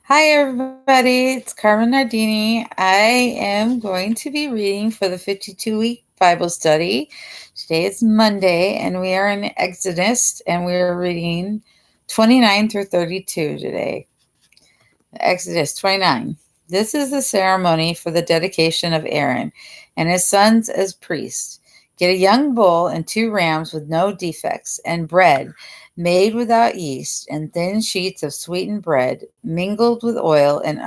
Hi, everybody. It's Carmen Nardini. I am going to be reading for the 52-week Bible study. Today is Monday, and we are in Exodus, and we are reading 29 through 32 today. Exodus 29. This is the ceremony for the dedication of Aaron and his sons as priests. Get a young bull and 2 rams with no defects, and bread made without yeast, and thin sheets of sweetened bread, mingled with oil and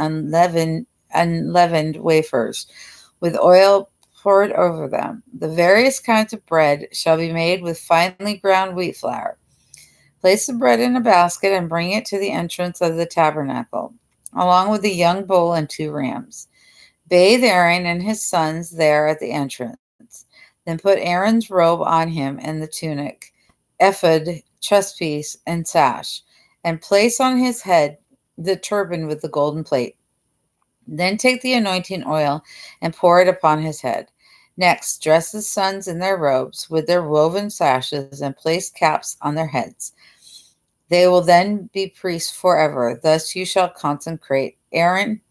unleavened wafers, with oil poured over them. The various kinds of bread shall be made with finely ground wheat flour. Place the bread in a basket and bring it to the entrance of the tabernacle, along with the young bull and 2 rams. Bathe Aaron and his sons there at the entrance. Then put Aaron's robe on him and the tunic, ephod, chestpiece, and sash, and place on his head the turban with the golden plate. Then take the anointing oil and pour it upon his head. Next, dress his sons in their robes with their woven sashes and place caps on their heads. They will then be priests forever. Thus you shall consecrate Aaron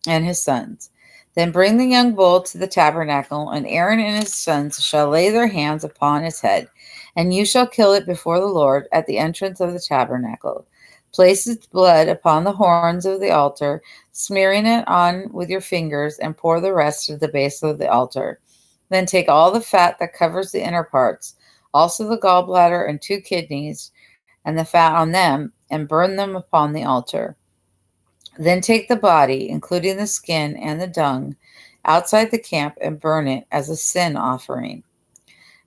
and his sons. Then bring the young bull to the tabernacle, and Aaron and his sons shall lay their hands upon its head, and you shall kill it before the Lord at the entrance of the tabernacle. Place its blood upon the horns of the altar, smearing it on with your fingers, and pour the rest at the base of the altar. Then take all the fat that covers the inner parts, also the gallbladder and 2 kidneys, and the fat on them, and burn them upon the altar. Then take the body, including the skin and the dung, outside the camp and burn it as a sin offering.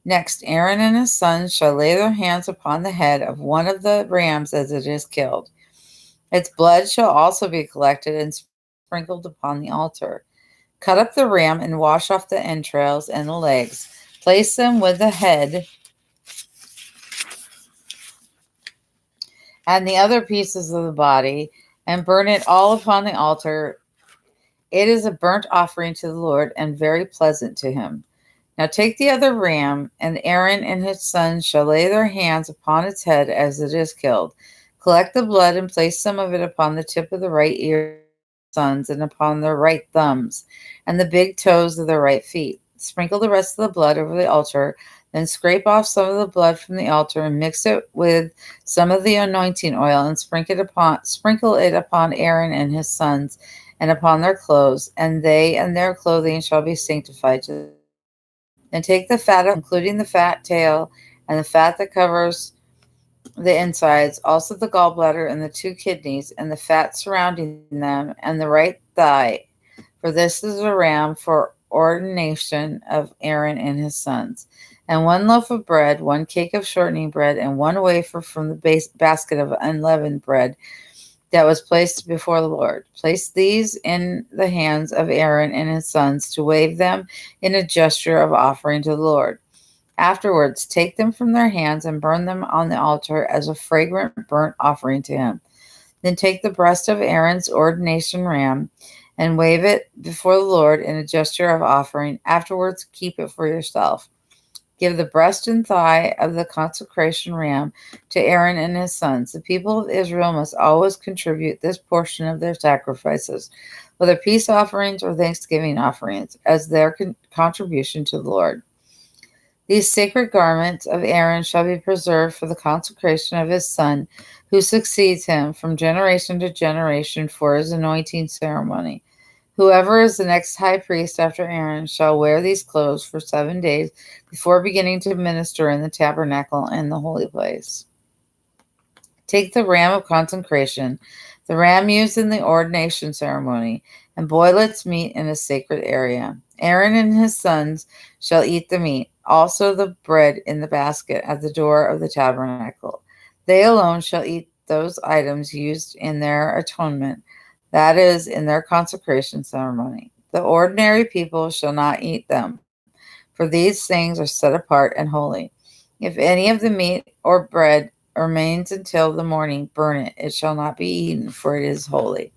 Next, Aaron and his sons shall lay their hands upon the head of one of the rams as it is killed. Its blood shall also be collected and sprinkled upon the altar. Cut up the ram and wash off the entrails and the legs. Place them with the head and the other pieces of the body, and burn it all upon the altar. It is a burnt offering to the Lord, and very pleasant to him. Now take the other ram, and Aaron and his sons shall lay their hands upon its head as it is killed. Collect the blood and place some of it upon the tip of the right ear of the sons, and upon their right thumbs, and the big toes of their right feet. Sprinkle the rest of the blood over the altar, then scrape off some of the blood from the altar and mix it with some of the anointing oil, and sprinkle it upon Aaron and his sons, and upon their clothes, and they and their clothing shall be sanctified to the Lord. Then take the fat, including the fat tail and the fat that covers the insides, also the gallbladder and the 2 kidneys, and the fat surrounding them, and the right thigh. For this is a ram for ordination of Aaron and his sons. And 1 loaf of bread, 1 cake of shortening bread, and 1 wafer from the basket of unleavened bread that was placed before the Lord. Place these in the hands of Aaron and his sons to wave them in a gesture of offering to the Lord. Afterwards, take them from their hands and burn them on the altar as a fragrant burnt offering to him. Then take the breast of Aaron's ordination ram and wave it before the Lord in a gesture of offering. Afterwards, keep it for yourself. Give the breast and thigh of the consecration ram to Aaron and his sons. The people of Israel must always contribute this portion of their sacrifices, whether peace offerings or thanksgiving offerings, as their contribution to the Lord. These sacred garments of Aaron shall be preserved for the consecration of his son, who succeeds him from generation to generation for his anointing ceremony. Whoever is the next high priest after Aaron shall wear these clothes for 7 days before beginning to minister in the tabernacle and the holy place. Take the ram of consecration, the ram used in the ordination ceremony, and boil its meat in a sacred area. Aaron and his sons shall eat the meat, also the bread in the basket at the door of the tabernacle. They alone shall eat those items used in their atonement, that is, in their consecration ceremony. The ordinary people shall not eat them, for these things are set apart and holy. If any of the meat or bread remains until the morning, burn it. It shall not be eaten, for it is holy.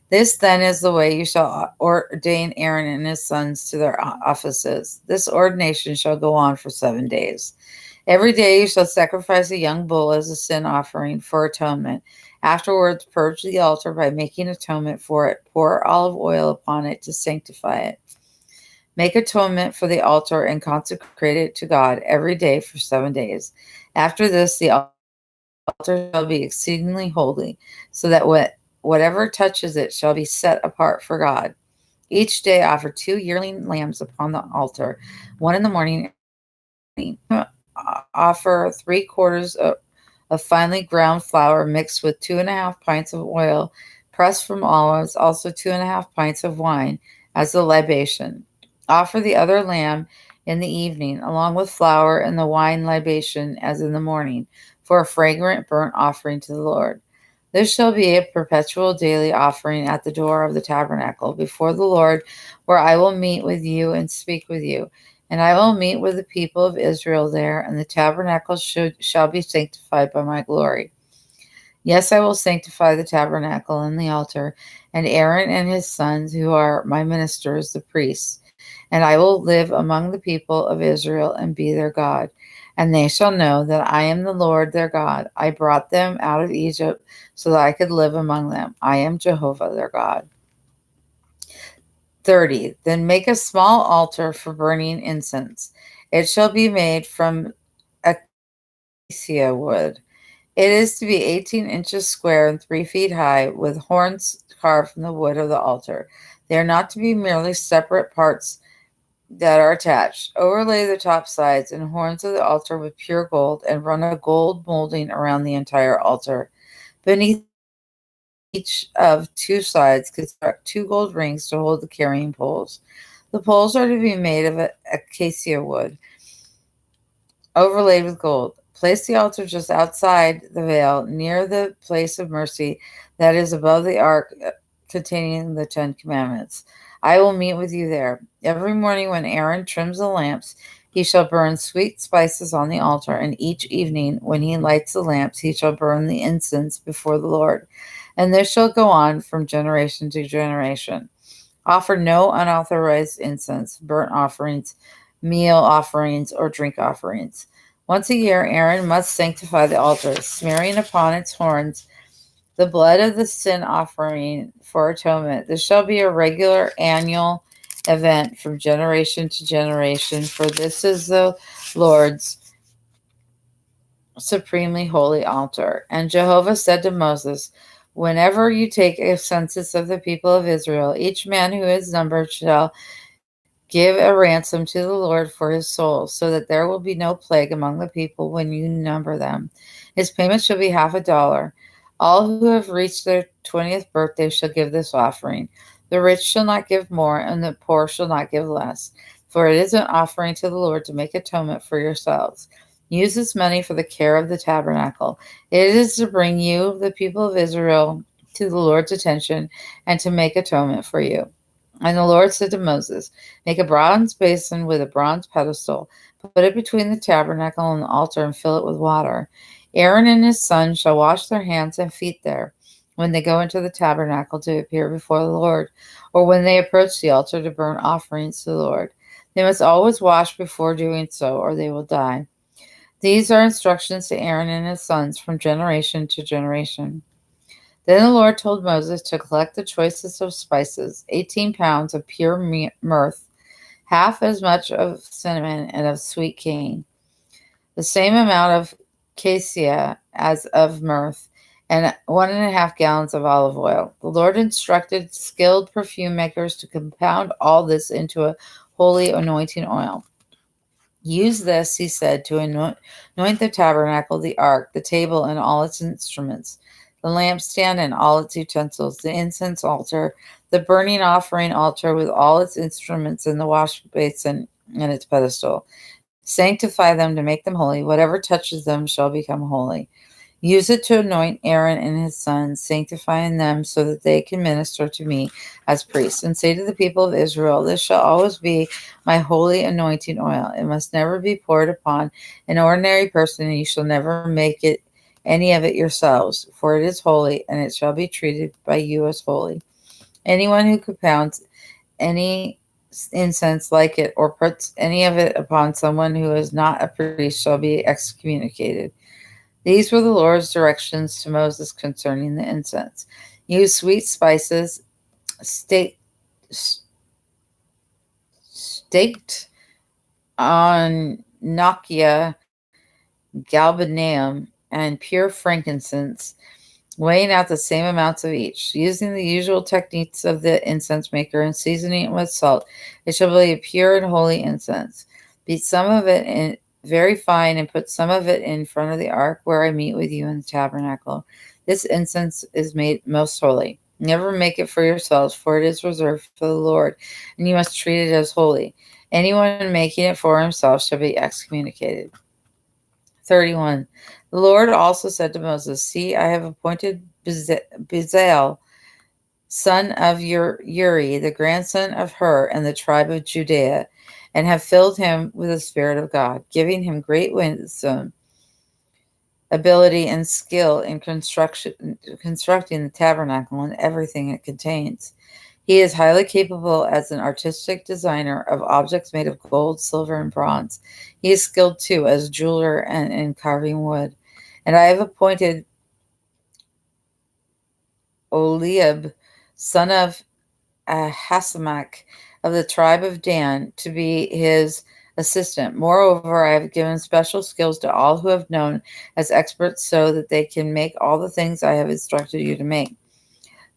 This then is the way you shall ordain Aaron and his sons to their offices. This ordination shall go on for 7 days. Every day you shall sacrifice a young bull as a sin offering for atonement, Afterwards, purge the altar by making atonement for it. Pour olive oil upon it to sanctify it. Make atonement for the altar and consecrate it to God every day for 7 days. After this, the altar shall be exceedingly holy, so that whatever touches it shall be set apart for God. Each day offer 2 yearling lambs upon the altar, one in the morning. Offer 3/4 of finely ground flour mixed with 2.5 pints of oil pressed from olives, also 2.5 pints of wine as a libation. Offer the other lamb in the evening, along with flour and the wine libation as in the morning, for a fragrant burnt offering to the Lord. This shall be a perpetual daily offering at the door of the tabernacle before the Lord, where I will meet with you and speak with you. And I will meet with the people of Israel there, and the tabernacle shall be sanctified by my glory. Yes, I will sanctify the tabernacle and the altar, and Aaron and his sons, who are my ministers, the priests. And I will live among the people of Israel and be their God. And they shall know that I am the Lord their God. I brought them out of Egypt so that I could live among them. I am Jehovah their God. 30. Then make a small altar for burning incense. It shall be made from acacia wood. It is to be 18 inches square and 3 feet high, with horns carved from the wood of the altar. They are not to be merely separate parts that are attached. Overlay the top sides and horns of the altar with pure gold, and run a gold molding around the entire altar. Beneath each of 2 sides, construct 2 gold rings to hold the carrying poles. The poles are to be made of acacia wood, overlaid with gold. Place the altar just outside the veil, near the place of mercy that is above the ark containing the 10 commandments. I will meet with you there. Every morning when Aaron trims the lamps, he shall burn sweet spices on the altar, and each evening when he lights the lamps, he shall burn the incense before the Lord. And this shall go on from generation to generation. Offer no unauthorized incense, burnt offerings, meal offerings, or drink offerings. Once a year, Aaron must sanctify the altar, smearing upon its horns the blood of the sin offering for atonement. This shall be a regular annual event from generation to generation, for this is the Lord's supremely holy altar. And Jehovah said to Moses, whenever you take a census of the people of Israel, each man who is numbered shall give a ransom to the Lord for his soul, so that there will be no plague among the people when you number them. His payment shall be $50. All who have reached their 20th birthday shall give this offering. The rich shall not give more, and the poor shall not give less, for it is an offering to the Lord to make atonement for yourselves. Use this money for the care of the tabernacle. It is to bring you, the people of Israel, to the Lord's attention and to make atonement for you. And the Lord said to Moses, make a bronze basin with a bronze pedestal, put it between the tabernacle and the altar, and fill it with water. Aaron and his sons shall wash their hands and feet there when they go into the tabernacle to appear before the Lord, or when they approach the altar to burn offerings to the Lord. They must always wash before doing so, or they will die. These are instructions to Aaron and his sons from generation to generation. Then the Lord told Moses to collect the choicest of spices, 18 pounds of pure myrrh, half as much of cinnamon and of sweet cane, the same amount of cassia as of myrrh, and 1.5 gallons of olive oil. The Lord instructed skilled perfume makers to compound all this into a holy anointing oil. Use this, he said, to anoint the tabernacle, the ark, the table, and all its instruments, the lampstand and all its utensils, the incense altar, the burning offering altar with all its instruments, and the wash basin and its pedestal. Sanctify them to make them holy. Whatever touches them shall become holy. Use it to anoint Aaron and his sons, sanctifying them so that they can minister to me as priests. And say to the people of Israel, this shall always be my holy anointing oil. It must never be poured upon an ordinary person, and you shall never make it any of it yourselves, for it is holy, and it shall be treated by you as holy. Anyone who compounds any incense like it, or puts any of it upon someone who is not a priest, shall be excommunicated. These were the Lord's directions to Moses concerning the incense. Use sweet spices, staked, staked on Nokia galbanum, and pure frankincense, weighing out the same amounts of each. Using the usual techniques of the incense maker and seasoning it with salt, it shall be a pure and holy incense. Beat some of it in very fine and put some of it in front of the ark where I meet with you in the tabernacle. This incense is made most holy. Never make it for yourselves, for it is reserved for the Lord, and you must treat it as holy. Anyone making it for himself shall be excommunicated. 31. The Lord also said to Moses, See, I have appointed Bezalel, son of Uri, the grandson of Hur, and the tribe of Judea, and have filled him with the Spirit of God, giving him great wisdom, ability, and skill in constructing the tabernacle and everything it contains. He is highly capable as an artistic designer of objects made of gold, silver, and bronze. He is skilled too as a jeweler and in carving wood. And I have appointed Oliab, son of Ahisamach of the tribe of Dan, to be his assistant. Moreover, I have given special skills to all who have known as experts so that they can make all the things I have instructed you to make.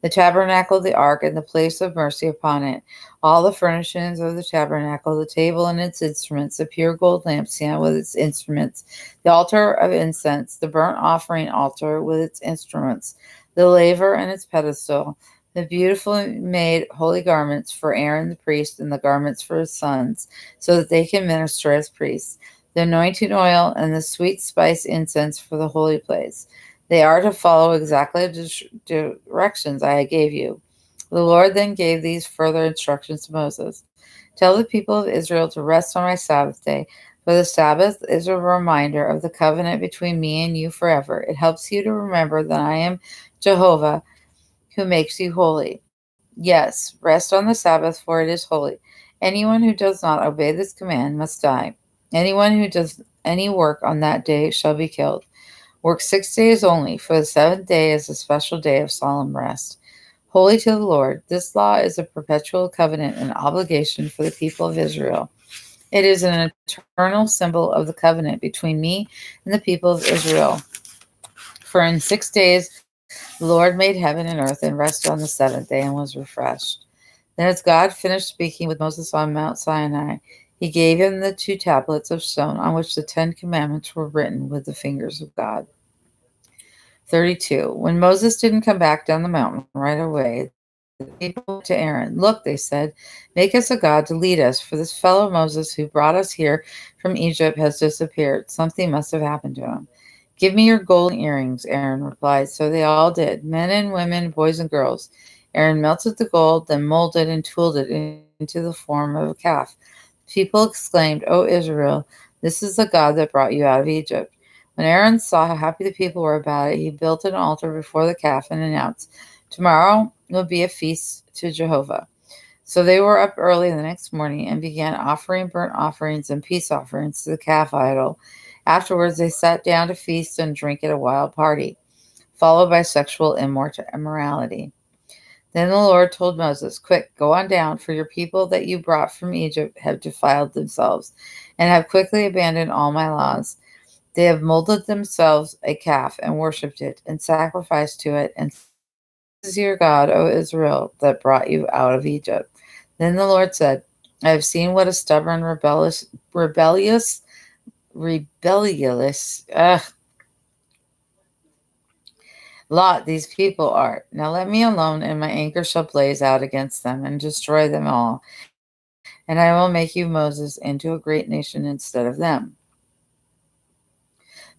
The tabernacle, the ark, and the place of mercy upon it, all the furnishings of the tabernacle, the table and its instruments, the pure gold lampstand with its instruments, the altar of incense, the burnt offering altar with its instruments, the laver and its pedestal, the beautifully made holy garments for Aaron the priest and the garments for his sons, so that they can minister as priests, the anointing oil and the sweet spice incense for the holy place. They are to follow exactly the directions I gave you. The Lord then gave these further instructions to Moses. Tell the people of Israel to rest on my Sabbath day, for the Sabbath is a reminder of the covenant between me and you forever. It helps you to remember that I am Jehovah, who makes you holy. Yes, rest on the Sabbath, for it is holy. Anyone who does not obey this command must die. Anyone who does any work on that day shall be killed. Work 6 days only, for the seventh day is a special day of solemn rest, holy to the Lord. This law is a perpetual covenant and obligation for the people of Israel. It is an eternal symbol of the covenant between me and the people of Israel. For in 6 days the Lord made heaven and earth and rested on the seventh day and was refreshed. Then, as God finished speaking with Moses on Mount Sinai, he gave him the 2 tablets of stone on which the 10 commandments were written with the fingers of God. 32. When Moses didn't come back down the mountain right away, the people went to Aaron. Look, they said, make us a god to lead us, for this fellow Moses who brought us here from Egypt has disappeared. Something must have happened to him. Give me your golden earrings, Aaron replied. So they all did, men and women, boys and girls. Aaron melted the gold, then molded and tooled it into the form of a calf. People exclaimed, O Israel, this is the God that brought you out of Egypt. When Aaron saw how happy the people were about it, he built an altar before the calf and announced, Tomorrow will be a feast to Jehovah. So they were up early the next morning and began offering burnt offerings and peace offerings to the calf idol. Afterwards, they sat down to feast and drink at a wild party, followed by sexual immorality. Then the Lord told Moses, Quick, go on down, for your people that you brought from Egypt have defiled themselves and have quickly abandoned all my laws. They have molded themselves a calf and worshipped it and sacrificed to it. And this is your God, O Israel, that brought you out of Egypt. Then the Lord said, I have seen what a stubborn, rebellious lot these people are. Now let me alone, and my anger shall blaze out against them and destroy them all. And I will make you, Moses, into a great nation instead of them.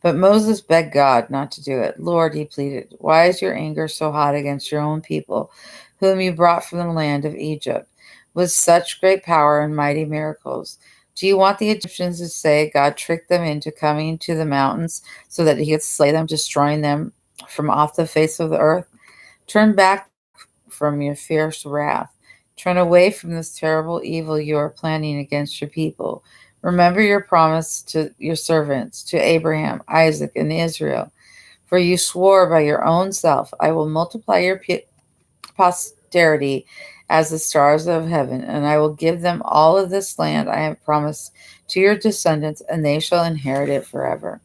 But Moses begged God not to do it. Lord, he pleaded, why is your anger so hot against your own people, whom you brought from the land of Egypt, with such great power and mighty miracles? Do you want the Egyptians to say God tricked them into coming to the mountains so that he could slay them, destroying them from off the face of the earth? Turn back from your fierce wrath. Turn away from this terrible evil you are planning against your people. Remember your promise to your servants, to Abraham, Isaac, and Israel. For you swore by your own self, I will multiply your posterity as the stars of heaven, and I will give them all of this land I have promised to your descendants, and they shall inherit it forever.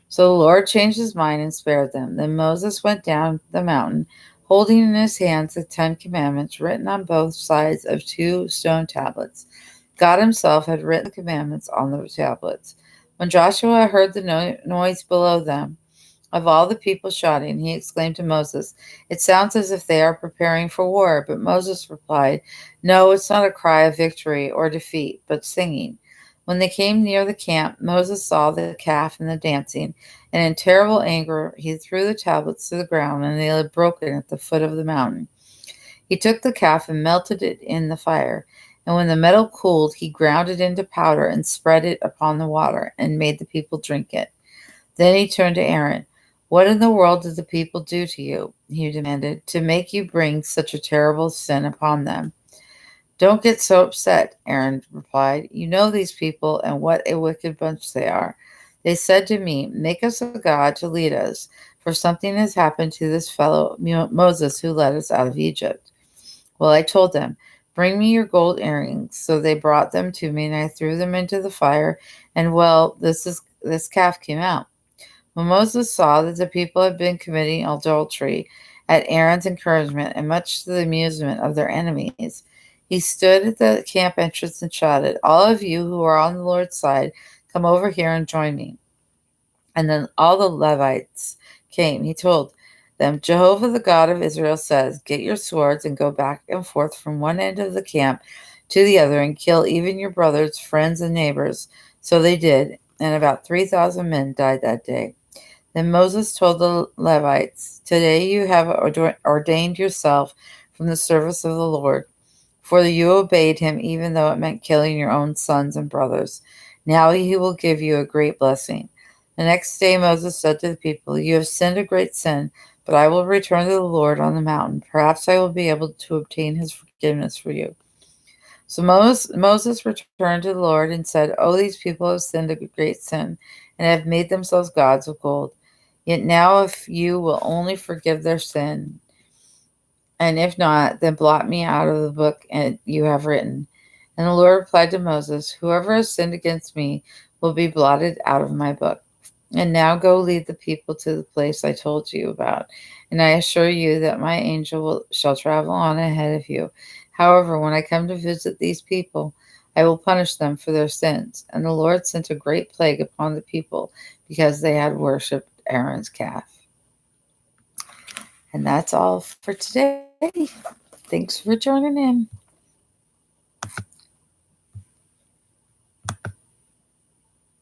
So the Lord changed his mind and spared them. Then Moses went down the mountain, holding in his hands the 10 Commandments written on both sides of 2 stone tablets. God himself had written the commandments on the tablets. When Joshua heard the noise below them, of all the people shouting, he exclaimed to Moses, "It sounds as if they are preparing for war." But Moses replied, "No, it's not a cry of victory or defeat, but singing." When they came near the camp, Moses saw the calf and the dancing, and in terrible anger he threw the tablets to the ground, and they lay broken at the foot of the mountain. He took the calf and melted it in the fire, and when the metal cooled, he ground it into powder and spread it upon the water, and made the people drink it. Then he turned to Aaron. "What in the world did the people do to you?" he demanded, "to make you bring such a terrible sin upon them?" "Don't get so upset," Aaron replied. "You know these people and what a wicked bunch they are. They said to me, 'Make us a god to lead us, for something has happened to this fellow Moses who led us out of Egypt.' Well, I told them, 'Bring me your gold earrings.' So they brought them to me, and I threw them into the fire, and well, this calf came out." When Moses saw that the people had been committing adultery at Aaron's encouragement, and much to the amusement of their enemies, he stood at the camp entrance and shouted, "All of you who are on the Lord's side, come over here and join me." And then all the Levites came. He told them, "Jehovah the God of Israel says, 'Get your swords and go back and forth from one end of the camp to the other, and kill even your brothers, friends, and neighbors.' So they did, and about 3,000 men died that day. Then Moses told the Levites, 'Today you have ordained yourself from the service of the Lord, for you obeyed him even though it meant killing your own sons and brothers. Now he will give you a great blessing.' The next day Moses said to the people, 'You have sinned a great sin, but I will return to the Lord on the mountain. Perhaps I will be able to obtain his forgiveness for you.' So Moses returned to the Lord and said, 'Oh, these people have sinned a great sin, and have made themselves gods of gold. Yet now if you will only forgive their sin, and if not, then blot me out of the book and you have written.' And the Lord replied to Moses, 'Whoever has sinned against me will be blotted out of my book. And now go lead the people to the place I told you about, and I assure you that my angel shall travel on ahead of you. However, when I come to visit these people, I will punish them for their sins.' And the Lord sent a great plague upon the people because they had worshipped Aaron's calf." And that's all for today. Thanks for joining in.